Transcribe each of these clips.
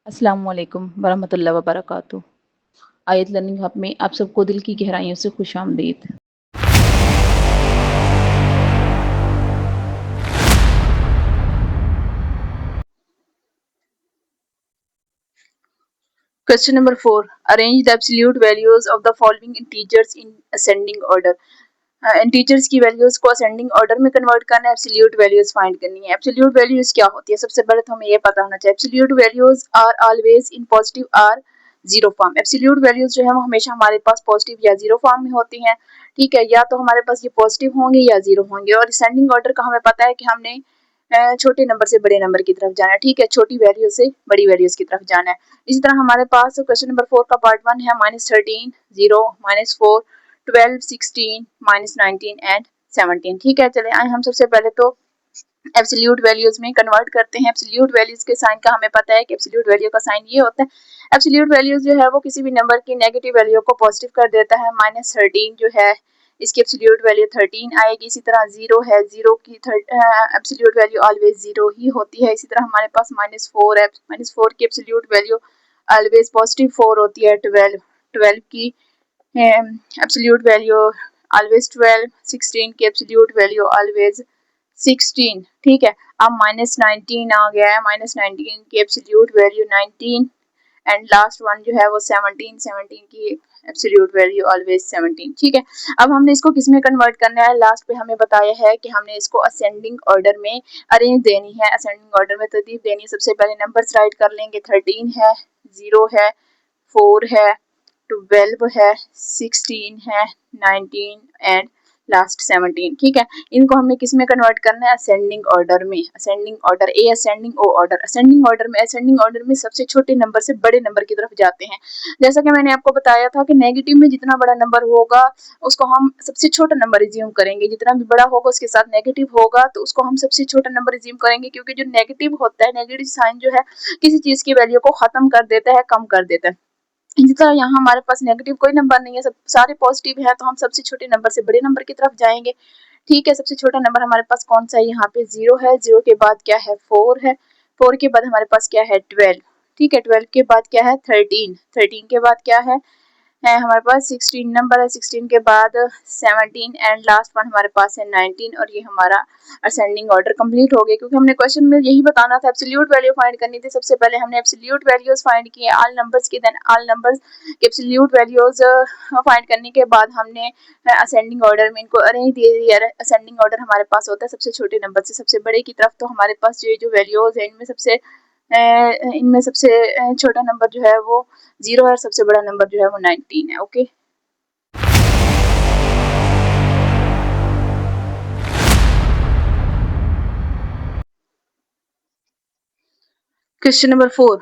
अस्सलामुअलैकुम वरहमतुल्लाहि वबरकातुहू। आयत लर्निंग हब में आप सबको दिल की गहराइयों से खुशामदीद। Question number 4. Arrange the absolute values of the following integers in ascending order. Integers की वैल्यूज को असेंडिंग ऑर्डर में कन्वर्ट करना है, एब्सोल्यूट वैल्यूज फाइंड करनी है। एब्सोल्यूट वैल्यूज क्या होती है? सबसे पहले तो हमें ये पता होना चाहिए। Absolute values are always in positive or zero form. Absolute values जो है वो हमेशा हमारे पास पॉजिटिव या जीरो फॉर्म में होती हैं। ठीक है, या तो हमारे पास ये पॉजिटिव होंगे या जीरो होंगे। और असेंडिंग ऑर्डर का हमें पता है कि हमने छोटे नंबर से बड़े नंबर की तरफ जाना है। ठीक है, छोटी वैल्यू से बड़ी वैल्यूज की तरफ जाना है। इसी तरह हमारे पास क्वेश्चन नंबर 4 का पार्ट 1 है -13, 0, -4, 12, 16, -19 एंड 17। ठीक है, चले आए हम सबसे पहले तो एब्सोल्यूट वैल्यूज में कन्वर्ट करते हैं। एब्सोल्यूट वैल्यूज के साइन का हमें पता है कि एब्सोल्यूट वैल्यू का साइन ये होता है। एब्सोल्यूट वैल्यूज जो है वो किसी भी नंबर की नेगेटिव वैल्यू को पॉजिटिव कर देता है। -13 जो है इसकी एब्सोल्यूट वैल्यू 13 आएगी। इसी तरह 0 है, 0 की एब्सोल्यूट वैल्यू ऑलवेज 0 ही होती है। इसी तरह हमारे पास -4 है, -4 की एब्सोल्यूट वैल्यू ऑलवेज पॉजिटिव 4 होती है। 12 की एब्सोल्यूट वैल्यू ऑलवेज 12, 16 की एब्सोल्यूट वैल्यू ऑलवेज 16। ठीक है, अब -19 आ गया है, -19 की absolute value 19 and last one जो है वो 17 की एब्सोल्यूट वैल्यू ऑलवेज 17। ठीक है, अब हमने इसको किस में कन्वर्ट करना है? लास्ट पे हमें बताया है कि हमने इसको असेंडिंग ऑर्डर में अरेंज देनी है, असेंडिंग ऑर्डर में तरतीब देनी है। सबसे पहले नंबर्स राइट कर लेंगे। 13 है, 0 है, 4 है, 12 है, 16 है, 19 एंड लास्ट 17। ठीक है, इनको हमने किस में कन्वर्ट करना है? असेंडिंग ऑर्डर में। असेंडिंग ऑर्डर, ए असेंडिंग, ओ ऑर्डर। असेंडिंग ऑर्डर में सबसे छोटे नंबर से बड़े नंबर की तरफ जाते हैं। जैसा कि मैंने आपको बताया था कि नेगेटिव में जितना बड़ा नंबर होगा उसको हम सबसे छोटा नंबर रिज्यूम करेंगे, जितना भी बड़ा होगा उसके साथ नेगेटिव होगा तो उसको हम सबसे छोटा नंबर रिज्यूम करेंगे, क्योंकि जो नेगेटिव होता है, नेगेटिव साइन जो है किसी चीज की वैल्यू को खत्म कर देता है, कम कर देता है। इसी तरह यहाँ हमारे पास नेगेटिव कोई नंबर नहीं है, सब सारे पॉजिटिव है, तो हम सबसे छोटे नंबर से बड़े नंबर की तरफ जाएंगे। ठीक है, सबसे छोटा नंबर हमारे पास कौन सा है? यहाँ पे 0 है, 0 के बाद क्या है? 4 है, 4 के बाद हमारे पास क्या है? 12। ठीक है, 12 के बाद क्या है? 13, 13 के बाद क्या है हमारे पास 16 नंबर है, 16 के बाद 17 एंड लास्ट वन हमारे पास है 19। और ये हमारा असेंडिंग ऑर्डर कंप्लीट हो गया, क्योंकि हमने क्वेश्चन में यही बताना था, एब्सोल्यूट वैल्यू फाइंड करनी थी। सबसे पहले हमने एब्सोल्यूट वैल्यूज फाइंड किए ऑल नंबर्स की, देन ऑल नंबर्स के एब्सोल्यूट वैल्यूज फाइंड करने के बाद हमने असेंडिंग ऑर्डर में इनको अरेंज दे दिया। असेंडिंग ऑर्डर हमारे पास होता है सबसे छोटे नंबर से सबसे बड़े की तरफ। तो हमारे पास जो वैल्यूज है इनमें सबसे छोटा नंबर जो है वो 0 है और सबसे बड़ा नंबर जो है वो 19 है। Okay, question number 4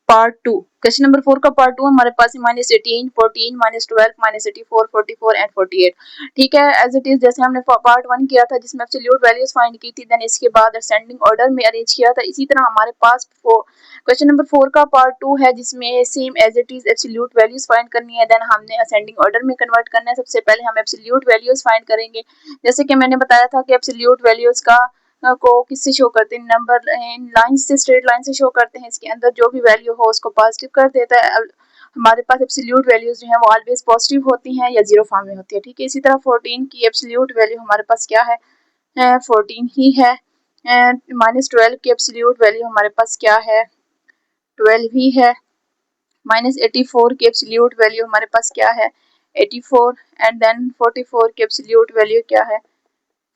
part 2। Question number 4 का पार्ट 2 हमारे पास -18, 14, -12, -84, 44 एंड 48। ठीक है, एज इट इज जैसे हमने पार्ट 1 किया था जिसमें एब्सोल्यूट वैल्यूज फाइंड की थी, देन इसके बाद असेंडिंग ऑर्डर में अरेंज किया था। इसी तरह हमारे पास क्वेश्चन नंबर 4 का पार्ट 2 है जिसमें same as it is absolute values find करनी है, देन हमने असेंडिंग ऑर्डर में कन्वर्ट करना है। सबसे पहले हम एब्सोल्यूट वैल्यूज फाइंड करेंगे। जैसे कि मैंने बताया था कि एब्सोल्यूट वैल्यूज का को किससे शो करते हैं? नंबर लाइन से, स्ट्रेट लाइन से शो करते हैं। इसके अंदर जो भी वैल्यू हो उसको पॉजिटिव कर देता है। हमारे पास एब्सोल्यूट वैल्यूज जो है वो ऑलवेज पॉजिटिव होती हैं या जीरो फॉर्म में होती है। ठीक है, इसी तरह 14 की एब्सोल्यूट वैल्यू हमारे पास क्या है? 14 ही है। -12 की एब्सोल्यूट वैल्यू हमारे पास क्या है? 12 ही है। -84 की एब्सोल्यूट वैल्यू हमारे पास क्या है? 84 एंड देन 44 की एब्सोल्यूट वैल्यू क्या है?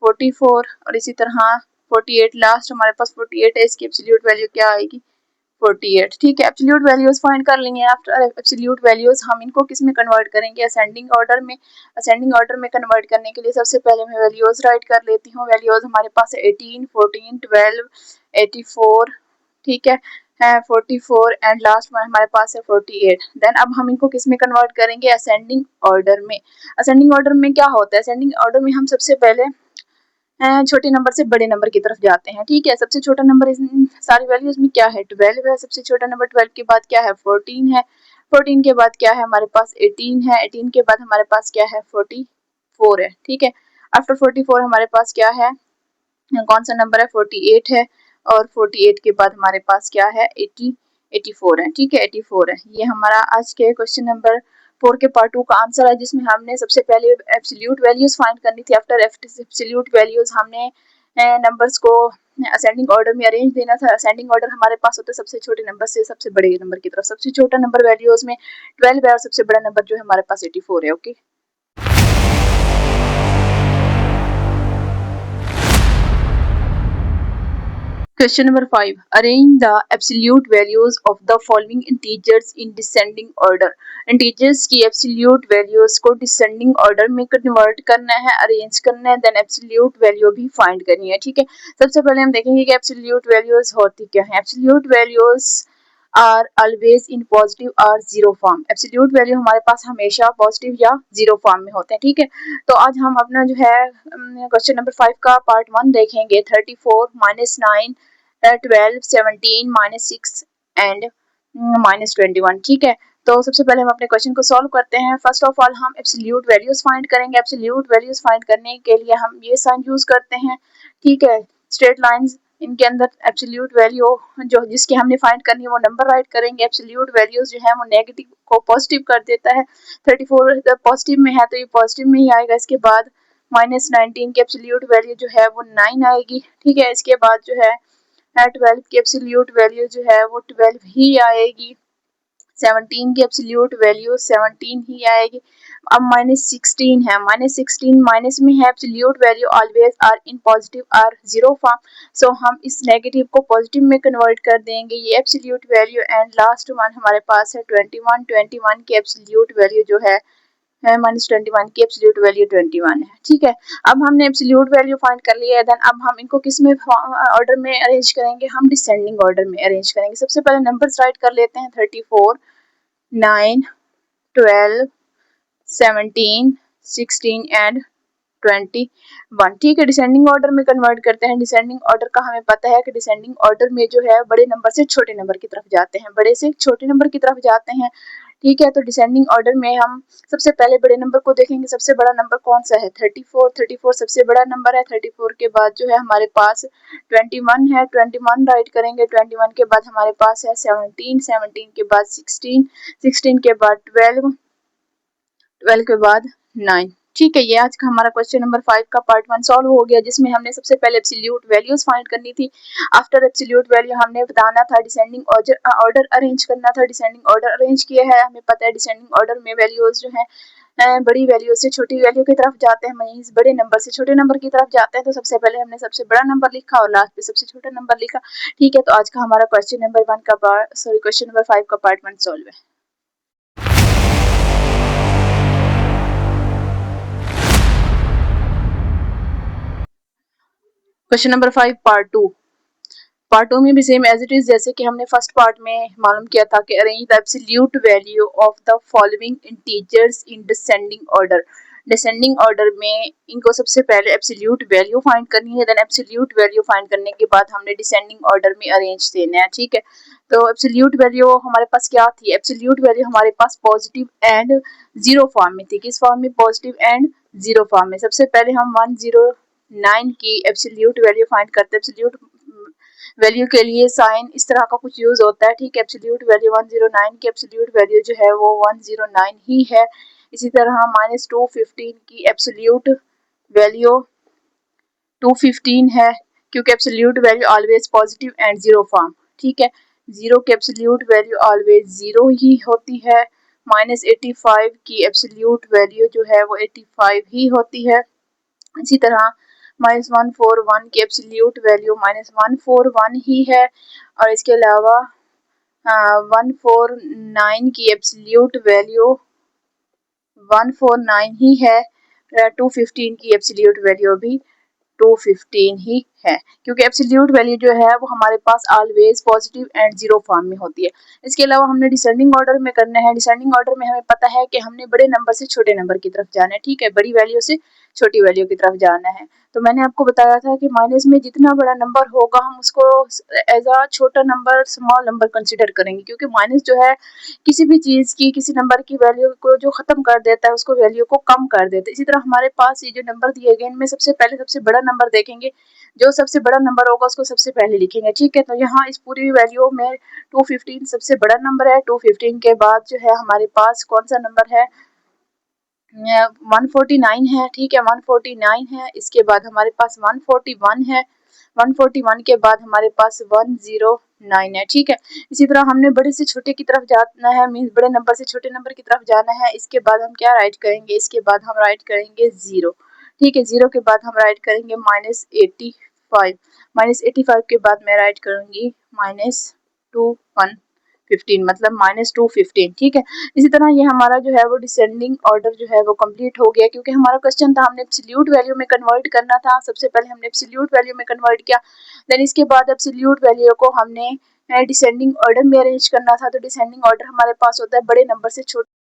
44 और इसी तरह 48 लास्ट हमारे पास 48 है, इसकी एब्सोल्यूट वैल्यू क्या आएगी? 48। ठीक है, एब्सोल्यूट वैल्यूज फाइंड कर लेंगे। आफ्टर एब्सोल्यूट वैल्यूज हम इनको किस में कन्वर्ट करेंगे? असेंडिंग ऑर्डर में। असेंडिंग ऑर्डर में कन्वर्ट करने के लिए सबसे पहले मैं वैल्यूज राइट कर लेती हूँ। वैल्यूज हमारे पास है 18, 14, 12, 84। ठीक है, 44 एंड लास्ट में हमारे पास है 48। देन अब हम इनको किस में कन्वर्ट करेंगे? असेंडिंग ऑर्डर में। असेंडिंग ऑर्डर में क्या होता है? असेंडिंग ऑर्डर में हम सबसे पहले छोटे नंबर से बड़े नंबर की तरफ जाते हैं। ठीक है, सबसे छोटा नंबर इन सारी वैल्यूज में क्या है? 12 है। सबसे छोटा नंबर 12 के बाद क्या है? 14 है। 14 के बाद क्या है? हमारे पास 18 है। 18 के बाद हमारे पास क्या है? 44 है। ठीक है, आफ्टर 44 हमारे पास क्या है? कौन सा नंबर है? 48 है। और 48 के बाद हमारे पास क्या है? 84 है। ठीक है, 84 है। ये हमारा आज के क्वेश्चन नंबर 4 के पार्ट 2 का आंसर है, जिसमें हमने सबसे पहले एब्सोल्यूट वैल्यूज फाइंड करनी थी। आफ्टर एब्सोल्यूट वैल्यूज हमने नंबर्स को असेंडिंग ऑर्डर में अरेंज देना था। असेंडिंग ऑर्डर हमारे पास होता है सबसे छोटे नंबर से सबसे बड़े नंबर की तरफ। सबसे छोटा नंबर वैल्यूज में 12 है और सबसे बड़ा नंबर जो है हमारे पास 84 है। Okay, Question number 5. Arrange the absolute values of the following integers in descending order. Integers की absolute values को descending order में convert करना है, arrange करना है, then absolute value भी find करनी है। ठीक है, सबसे पहले हम देखेंगे कि absolute values होती क्या है। Absolute values are always in positive or zero form. Absolute value हमारे पास हमेशा positive या zero form में होते हैं। ठीक है, तो आज हम अपना जो है क्वेश्चन नंबर 5 का पार्ट 1 देखेंगे। 34 माइनस 9 12 17 माइनस 6 एंड माइनस 21। ठीक है, तो सबसे पहले हम अपने क्वेश्चन को सॉल्व करते हैं। फर्स्ट ऑफ ऑल हम एब्सोल्यूट वैल्यूज फाइंड करेंगे। एब्सोल्यूट वैल्यूज फाइंड करने के लिए हम ये साइन यूज करते हैं। ठीक है, स्ट्रेट लाइंस, इनके अंदर एब्सोल्यूट वैल्यू जो जिसकी हमने फाइंड करनी है वो नंबर राइट करेंगे। एब्सोल्यूट वैल्यूज जो है वो नेगेटिव को पॉजिटिव कर देता है। 34 पॉजिटिव में है तो ये पॉजिटिव में ही आएगा। इसके बाद माइनस 19 की एब्सोल्यूट वैल्यू जो है वो 9 आएगी। ठीक है, इसके बाद जो है 12 की एब्सोल्यूट वैल्यू जो है वो 12 ही आएगी। 17 की एब्सोल्यूट वैल्यू 17 ही आएगी। अब माइनस 16 है, माइनस 16 माइनस में है, absolute value always are in positive or zero form, so हम इस नेगेटिव को पॉजिटिव में कन्वर्ट कर देंगे। ये absolute value and last one हमारे पास है 21। 21 की एब्सोल्यूट वैल्यू जो है माइनस 21 की एब्सोल्यूट वैल्यू 21 है। ठीक है, अब हमने एब्सोल्यूट वैल्यू फाइंड कर लिया है। देन अब हम इनको किस में ऑर्डर में अरेंज करेंगे, हम डिसेंडिंग ऑर्डर में अरेंज करेंगे। सबसे पहले नंबर्स राइट कर लेते हैं। 34 9 12 17 16 एंड 21। ठीक है, डिसेंडिंग ऑर्डर में कन्वर्ट करते हैं। डिसेंडिंग ऑर्डर का हमें पता है कि डिसेंडिंग ऑर्डर में जो है बड़े नंबर से छोटे नंबर की तरफ जाते हैं, बड़े से छोटे नंबर की तरफ जाते हैं। ठीक है, तो डिसेंडिंग ऑर्डर में हम सबसे पहले बड़े नंबर को देखेंगे। सबसे बड़ा नंबर कौन सा है, 34। 34 सबसे बड़ा नंबर है। 34 के बाद जो है हमारे पास 21 है, 21 राइट करेंगे। 21 के बाद हमारे पास है 17, 17 के बाद 16, 16 के बाद 12, 12 के बाद 9। ठीक है, ये आज का हमारा क्वेश्चन नंबर 5 का पार्ट 1 सॉल्व हो गया, जिसमें हमने सबसे पहले एब्सोल्यूट वैल्यूज फाइंड करनी थी। आफ्टर एब्सोल्यूट वैल्यू हमने बताना था डिसेंडिंग ऑर्डर अरेंज करना था। डिसेंडिंग ऑर्डर अरेंज किया है। हमें पता है डिसेंडिंग ऑर्डर में वैल्यूज जो है बड़ी वैल्यू से छोटी वैल्यू की तरफ जाते हैं, मींस बड़े नंबर से छोटे नंबर की तरफ जाते हैं। तो सबसे पहले हमने सबसे बड़ा नंबर लिखा और लास्ट पे सबसे छोटा नंबर लिखा। ठीक है, तो आज का हमारा क्वेश्चन नंबर 1 का क्वेश्चन नंबर 5 का पार्ट 1 सॉल्व है। Question number 5 part 2। पार्ट 2 में भी सेम एज इट इज जैसे कि हमने फर्स्ट पार्ट में मालूम किया था कि arrange the absolute value of the following integers in descending order. Descending order में इनको सबसे पहले एब्सोल्यूट वैल्यू फाइंड करनी है। देन एब्सोल्यूट वैल्यू फाइंड करने के बाद हमने डिसेंडिंग ऑर्डर में अरेंज देना है। ठीक है, तो एब्सोल्यूट वैल्यू हमारे पास क्या थी, एब्सोल्यूट वैल्यू हमारे पास पॉजिटिव एंड जीरो फॉर्म में थी। किस फॉर्म में, पॉजिटिव एंड जीरो फॉर्म में। सबसे पहले हम 109 की एब्सोल्यूट वैल्यू फाइंड करते हैं। एब्सोल्यूट वैल्यू के लिए साइन इस तरह का कुछ यूज होता है। ठीक है, एब्सोल्यूट वैल्यू 109 की एब्सोल्यूट वैल्यू जो है वो 109 ही है। इसी तरह माइनस 215 की एब्सोल्यूट वैल्यू 215 है, क्योंकि absolute value always positive and zero form. ठीक है, जीरो की एब्सोल्यूट वैल्यू ऑलवेज जीरो ही होती है। माइनस 85 की एब्सोल्यूट वैल्यू जो है वो 85 ही होती है। इसी तरह माइनस 141 की एब्सोल्यूट वैल्यू माइनस 141 ही है। और इसके अलावा 149 की एब्सोल्यूट वैल्यू 149 ही है। 215 की एब्सोल्यूट वैल्यू भी 215 ही है, क्योंकि एब्सोल्यूट वैल्यू जो है वो हमारे पास always positive and zero form में होती है। इसके अलावा हमने डिसेंडिंग ऑर्डर में करना है। डिसेंडिंग ऑर्डर में हमें पता है कि हमने बड़े नंबर से छोटे नंबर की तरफ जाना है। ठीक है, बड़ी वैल्यू से छोटी वैल्यू की तरफ जाना है। तो मैंने आपको बताया था कि माइनस में जितना बड़ा नंबर होगा हम उसको एज अ छोटा नंबर, स्मॉल नंबर कंसिडर करेंगे, क्योंकि माइनस जो है किसी भी चीज की, किसी नंबर की वैल्यू को जो खत्म कर देता है उसको वैल्यू को कम कर देता है। इसी तरह हमारे पास ये जो नंबर दिए गए इनमें सबसे पहले सबसे बड़ा नंबर देखेंगे, जो सबसे बड़ा नंबर होगा उसको सबसे पहले लिखेंगे, ठीक है। तो यहाँ इस पूरी वैल्यू में 215 सबसे बड़ा नंबर है। 215 के बाद जो है हमारे पास कौन सा नंबर है, 149 है, ठीक है, 149 है। इसके बाद हमारे पास 141 है, 141 के बाद हमारे पास 109 है, ठीक है। इसी तरह हमने बड़े से छोटे की तरफ जाना है, मीन्स बड़े नंबर से छोटे नंबर की तरफ जाना है। इसके बाद हम क्या राइट करेंगे, इसके बाद हम राइट करेंगे 0, ठीक है। 0 के बाद हम राइट करेंगे -85, -85 के बाद मैं राइट करूंगी -215, मतलब -215, ठीक है। इसी तरह ये हमारा जो है वो डिसेंडिंग ऑर्डर जो है वो कंप्लीट हो गया, क्योंकि हमारा क्वेश्चन था हमने एब्सोल्यूट वैल्यू में कन्वर्ट करना था। सबसे पहले हमने एब्सोल्यूट वैल्यू में कन्वर्ट किया, देन इसके बाद एब्सोल्यूट वैल्यू को हमने डिसेंडिंग ऑर्डर में अरेंज करना था। तो डिसेंडिंग ऑर्डर हमारे पास होता है बड़े नंबर से छोटे